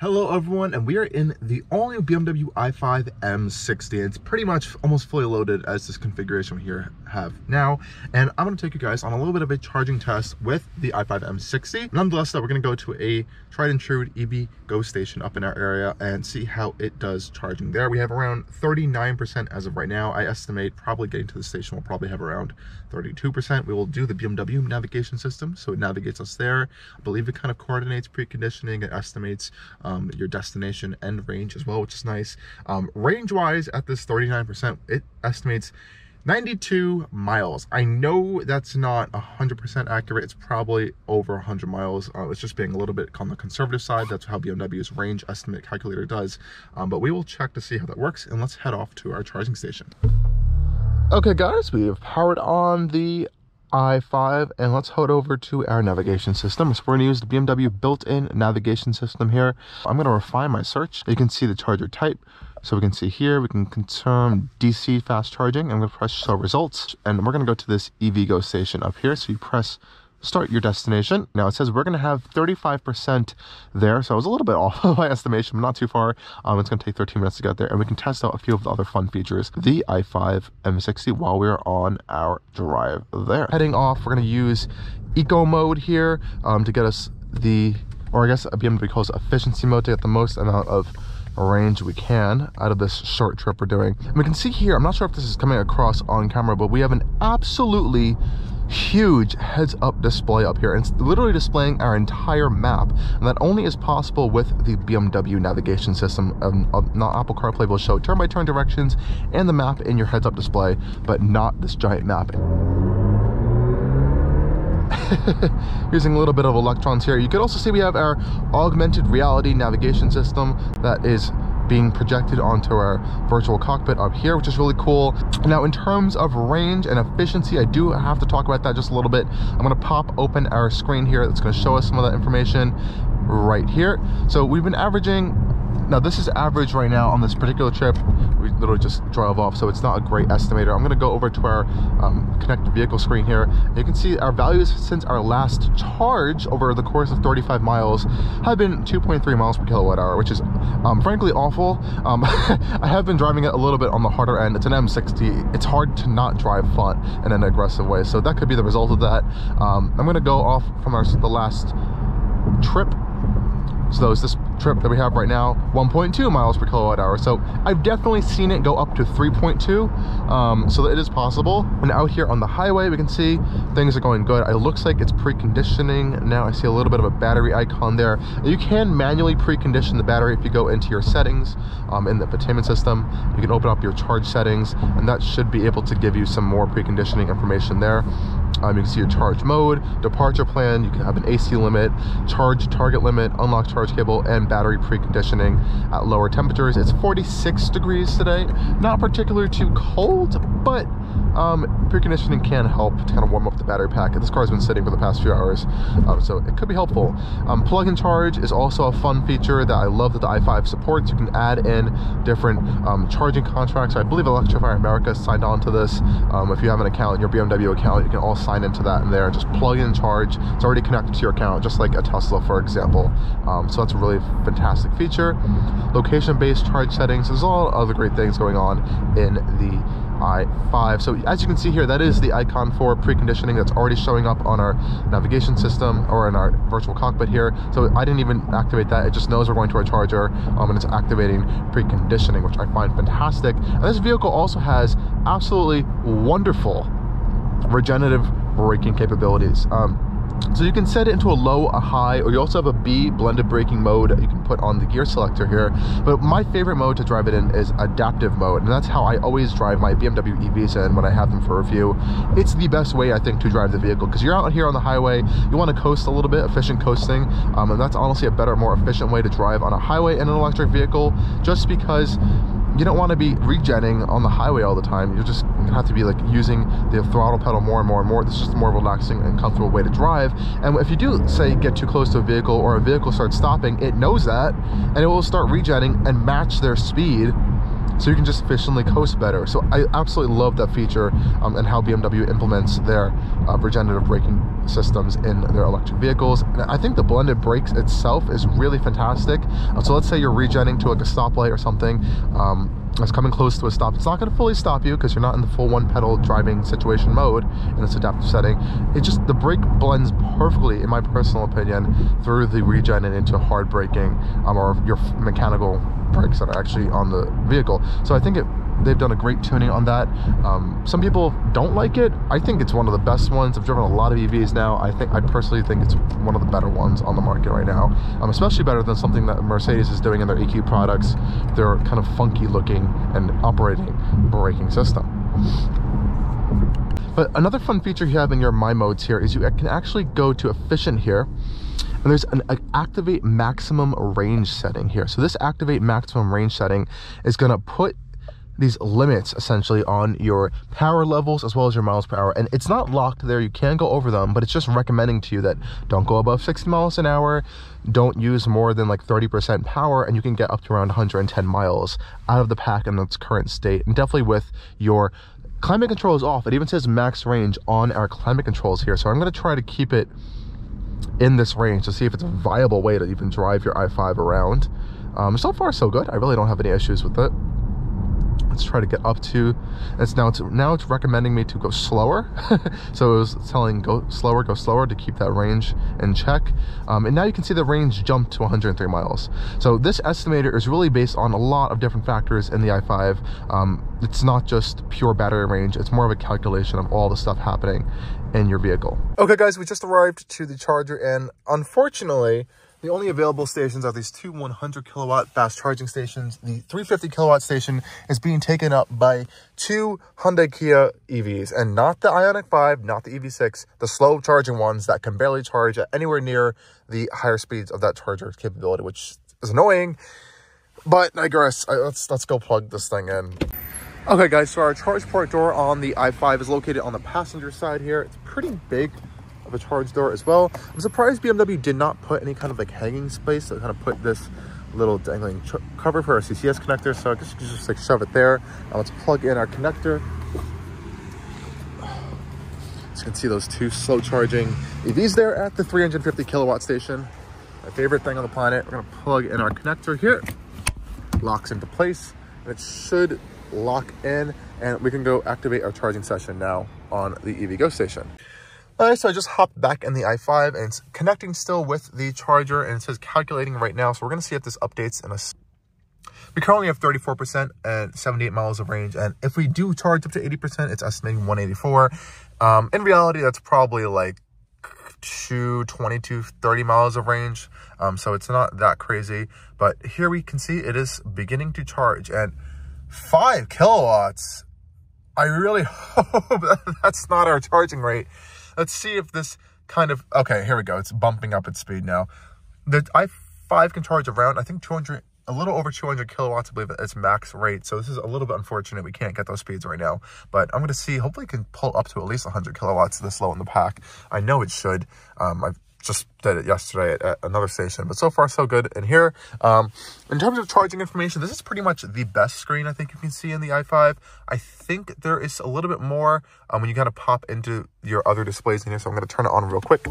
Hello everyone, and we are in the all-new BMW i5 M60. It's pretty much almost fully loaded as this configuration we here have now, and I'm going to take you guys on a little bit of a charging test with the i5 M60. Nonetheless, we're going to go to a tried and true EV go station up in our area and see how it does charging there. We have around 39% as of right now. I estimate probably getting to the station we'll probably have around 32%. We will do the BMW navigation system, so it navigates us there. I believe it kind of coordinates preconditioning. It estimates your destination and range as well, which is nice. Range wise, at this 39%, it estimates 92 miles. I know that's not 100% accurate. It's probably over 100 miles. It's just being a little bit on the conservative side. That's how BMW's range estimate calculator does. But we will check to see how that works, and let's head off to our charging station. Okay guys, we have powered on the i5 and let's head over to our navigation system. So we're going to use the BMW built-in navigation system here. I'm going to refine my search. You can see the charger type. So we can see here, we can confirm DC fast charging. I'm going to press show results, and we're going to go to this EV go station up here. So you press start your destination. Now it says we're going to have 35% there, so I was a little bit off of my estimation, but not too far. It's going to take 13 minutes to get there, and we can test out a few of the other fun features, the i5 M60, while we're on our drive there. Heading off, we're going to use eco mode here to get us the, or I guess a BMW calls it efficiency mode, to get the most amount of range we can out of this short trip we're doing. And we can see here, I'm not sure if this is coming across on camera, but we have an absolutely huge heads-up display up here, and it's literally displaying our entire map, and that only is possible with the BMW navigation system. Not Apple CarPlay will show turn-by-turn directions and the map in your heads-up display, but not this giant map. Using a little bit of electrons here. You can also see we have our augmented reality navigation system that is being projected onto our virtual cockpit up here, which is really cool. Now in terms of range and efficiency, I do have to talk about that just a little bit. I'm going to pop open our screen here that's going to show us some of that information right here. So we've been averaging, now this is average right now on this particular trip. We literally just drove off, so it's not a great estimator. I'm going to go over to our connected vehicle screen here. You can see our values since our last charge over the course of 35 miles have been 2.3 miles per kilowatt hour, which is frankly awful. I have been driving it a little bit on the harder end. It's an M60. It's hard to not drive fun in an aggressive way, so that could be the result of that. I'm going to go off from the last trip. So this trip that we have right now, 1.2 miles per kilowatt hour. So I've definitely seen it go up to 3.2, so that it is possible. And out here on the highway, we can see things are going good. It looks like it's preconditioning. Now I see a little bit of a battery icon there. You can manually precondition the battery if you go into your settings in the infotainment system. You can open up your charge settings, and that should be able to give you some more preconditioning information there. You can see your charge mode, departure plan, you can have an AC limit, charge target limit, unlock charge cable, and battery preconditioning at lower temperatures. It's 46 degrees today, not particularly too cold, but preconditioning can help to kind of warm up the battery pack. This car's been sitting for the past few hours, so it could be helpful. Plug and charge is also a fun feature that I love that the i5 supports. You can add in different charging contracts. I believe Electrify America signed on to this. If you have an account, your BMW account, you can all sign into that in there and just plug in and charge. It's already connected to your account, just like a Tesla, for example. So that's a really fantastic feature. Location-based charge settings. There's all other great things going on in the i5. So as you can see here, that is the icon for preconditioning that's already showing up on our navigation system or in our virtual cockpit here. So I didn't even activate that. It just knows we're going to our charger, and it's activating preconditioning, which I find fantastic. And this vehicle also has absolutely wonderful regenerative braking capabilities. So you can set it into a low, a high, or you also have a B blended braking mode that you can put on the gear selector here. But my favorite mode to drive it in is adaptive mode, and that's how I always drive my BMW EVs in when I have them for review. It's the best way, I think, to drive the vehicle, because you're out here on the highway, you want to coast a little bit, efficient coasting, and that's honestly a better, more efficient way to drive on a highway in an electric vehicle, just because you don't want to be regenning on the highway all the time. You're just going to have to be like using the throttle pedal more and more and more. This is just a more relaxing and comfortable way to drive. And if you do, say, get too close to a vehicle, or a vehicle starts stopping, it knows that, and it will start regenning and match their speed so you can just efficiently coast better. So I absolutely love that feature, and how BMW implements their regenerative braking systems in their electric vehicles. And I think the blended brakes itself is really fantastic. So let's say you're regenning to like a stoplight or something, it's coming close to a stop. It's not going to fully stop you because you're not in the full one pedal driving situation mode in this adaptive setting. It just, the brake blends perfectly, in my personal opinion, through the regen and into hard braking, or your mechanical brakes that are actually on the vehicle. So I think they've done a great tuning on that. Some people don't like it. I think it's one of the best ones. I've driven a lot of EVs now. I personally think it's one of the better ones on the market right now, especially better than something that Mercedes is doing in their EQ products, their kind of funky looking and operating braking system. But another fun feature you have in your My Modes here is you can actually go to efficient here, and there's an activate maximum range setting here. So this activate maximum range setting is going to put these limits essentially on your power levels as well as your miles per hour, and it's not locked there. You can go over them, but it's just recommending to you that don't go above 60 miles an hour, don't use more than like 30% power, and you can get up to around 110 miles out of the pack in its current state. And definitely with your climate control is off, it even says max range on our climate controls here. So I'm going to try to keep it in this range to see if it's a viable way to even drive your i5 around. So far so good. I really don't have any issues with it. Let's try to get up to, now it's recommending me to go slower. So it was telling go slower to keep that range in check. And now you can see the range jumped to 103 miles. So this estimator is really based on a lot of different factors in the i5. It's not just pure battery range, it's more of a calculation of all the stuff happening in your vehicle. Okay guys, we just arrived to the charger, and unfortunately the only available stations are these two 100 kilowatt fast charging stations. The 350 kilowatt station is being taken up by two Hyundai Kia EVs, and not the Ioniq 5, not the EV6, the slow charging ones that can barely charge at anywhere near the higher speeds of that charger's capability, which is annoying. But I digress. Let's go plug this thing in. Okay guys, so our charge port door on the i5 is located on the passenger side here. It's pretty big of a charge door as well. I'm surprised BMW did not put any kind of like hanging space, so kind of put this little dangling cover for our CCS connector. So I guess you can just like shove it there. Let's plug in our connector. As you can see, those two slow charging EVs there at the 350 kilowatt station. My favorite thing on the planet. We're gonna plug in our connector here. Locks into place, and it should lock in, and we can go activate our charging session now on the EV Go station. Alright, so I just hopped back in the i5, and it's connecting still with the charger, and it says calculating right now. So we're going to see if this updates in a... We currently have 34% and 78 miles of range, and if we do charge up to 80%, it's estimating 184. In reality, that's probably like 20 to 30 miles of range, so it's not that crazy. But here we can see it is beginning to charge, and 5 kilowatts. I really hope that's not our charging rate. Let's see if this kind of... Okay, here we go. It's bumping up its speed now. The i5 can charge around, I think, 200, a little over 200 kilowatts, I believe, at its max rate. So this is a little bit unfortunate. We can't get those speeds right now. But I'm going to see. Hopefully it can pull up to at least 100 kilowatts this low in the pack. I know it should. I've just did it yesterday at another station, but so far so good in here. In terms of charging information, this is pretty much the best screen I think you can see in the i5. I think there is a little bit more when you kind of pop into your other displays in here, so I'm going to turn it on real quick.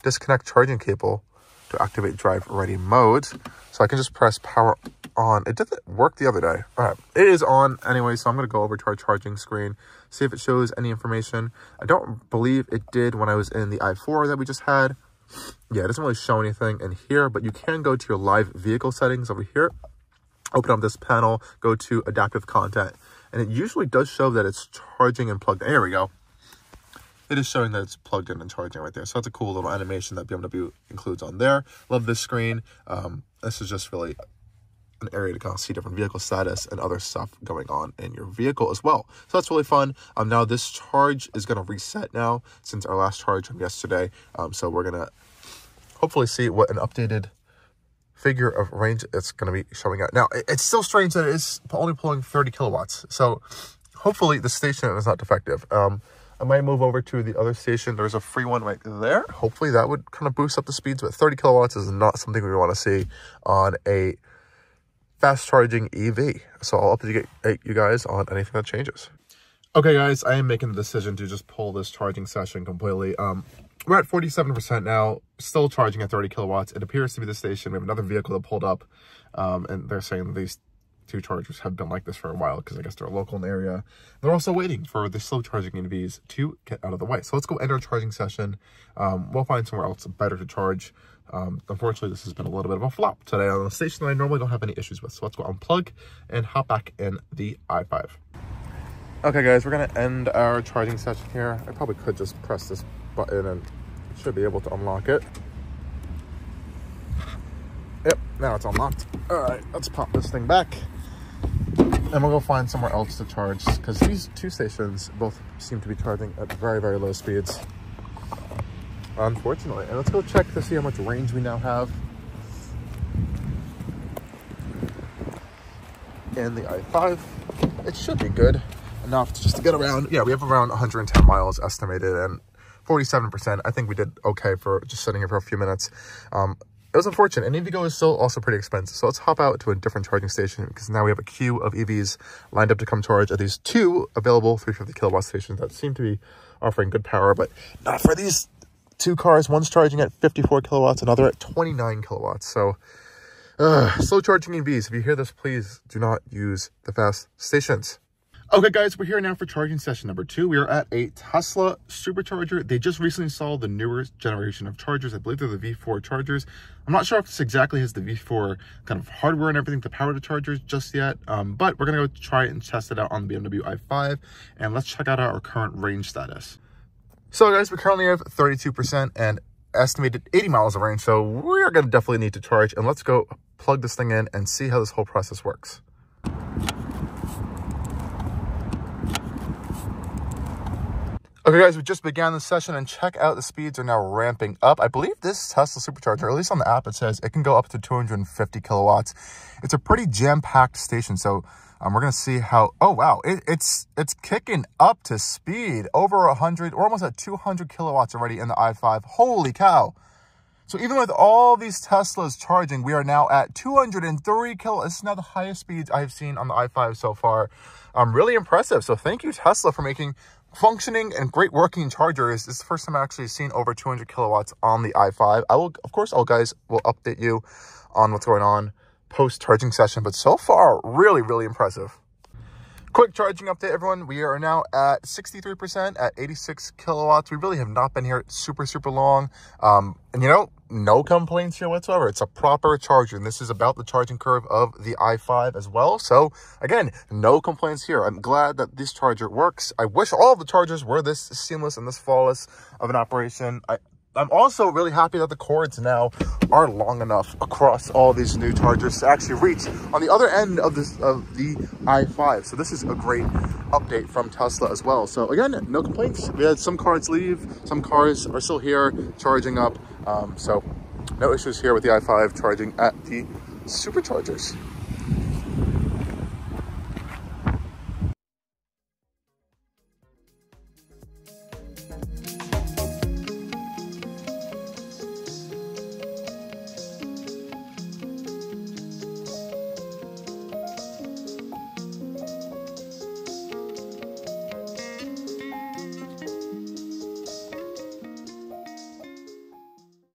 Disconnect charging cable to activate drive ready mode. So I can just press power on. It didn't work the other day. All right, it is on anyway, so I'm going to go over to our charging screen, see if it shows any information. I don't believe it did when I was in the i4 that we just had. Yeah, it doesn't really show anything in here, but you can go to your live vehicle settings over here, open up this panel, go to adaptive content, and it usually does show that it's charging and plugged in. There we go. It is showing that it's plugged in and charging right there. So that's a cool little animation that BMW includes on there. Love this screen. This is just really an area to kind of see different vehicle status and other stuff going on in your vehicle as well. So that's really fun. Now this charge is going to reset now since our last charge from yesterday. So we're going to hopefully see what an updated figure of range it's going to be showing out. Now, it's still strange that it is only pulling 30 kilowatts. So hopefully the station is not defective. I might move over to the other station. There's a free one right there. Hopefully that would kind of boost up the speeds, but 30 kilowatts is not something we want to see on a fast charging EV. So I'll update you guys on anything that changes. Okay guys, I am making the decision to just pull this charging session completely. We're at 47% now, still charging at 30 kilowatts. It appears to be the station. We have another vehicle that pulled up, and they're saying that these two chargers have been like this for a while because I guess they're local in the area. They're also waiting for the slow charging EVs to get out of the way. So let's go end our charging session. We'll find somewhere else better to charge. Unfortunately, this has been a little bit of a flop today on the station that I normally don't have any issues with. So let's go unplug and hop back in the i5. Okay guys, we're gonna end our charging session here. I probably could just press this button and should be able to unlock it. Yep, now it's unlocked. All right, let's pop this thing back. And we'll go find somewhere else to charge because these two stations both seem to be charging at very, very low speeds, unfortunately. And let's go check to see how much range we now have in the i5. It should be good enough just to get around. Yeah, we have around 110 miles estimated and 47%. I think we did okay for just sitting here for a few minutes. It was unfortunate, and EVgo is still also pretty expensive. So let's hop out to a different charging station because now we have a queue of EVs lined up to come charge at these two available 350 kilowatt stations that seem to be offering good power, but not for these two cars. One's charging at 54 kilowatts, another at 29 kilowatts. So slow charging EVs. If you hear this, please do not use the fast stations. Okay guys, we're here now for charging session number 2. We are at a Tesla Supercharger. They just recently installed the newer generation of chargers. I believe they're the V4 chargers. I'm not sure if this exactly has the V4 kind of hardware and everything to power the chargers just yet, but we're gonna go try and test it out on the BMW i5, and let's check out our current range status. So guys, we currently have 32% and estimated 80 miles of range, so we're gonna definitely need to charge, and let's go plug this thing in and see how this whole process works. Okay guys, we just began the session and check out the speeds are now ramping up. I believe this Tesla Supercharger, or at least on the app, it says it can go up to 250 kilowatts. It's a pretty jam-packed station, so we're gonna see how, oh wow, it's kicking up to speed. Over 100, we're almost at 200 kilowatts already in the i5. Holy cow. So even with all these Teslas charging, we are now at 203 kilowatts. This is now the highest speeds I've seen on the i5 so far. Really impressive. So thank you, Tesla, for making functioning and great working chargers. This is the first time I've actually seen over 200 kilowatts on the i5. Of course, guys will update you on what's going on post charging session, but so far, really, really impressive. Quick charging update, everyone. We are now at 63% at 86 kilowatts. We really have not been here super, super long. And you know, no complaints here whatsoever. It's a proper charger, and this is about the charging curve of the i5 as well. So again, no complaints here. I'm glad that this charger works. I wish all of the chargers were this seamless and this flawless of an operation. I'm also really happy that the cords now are long enough across all these new chargers to actually reach on the other end of the i5. So this is a great update from Tesla as well. So again, no complaints. We had some cars leave, some cars are still here charging up. So no issues here with the i5 charging at the Superchargers.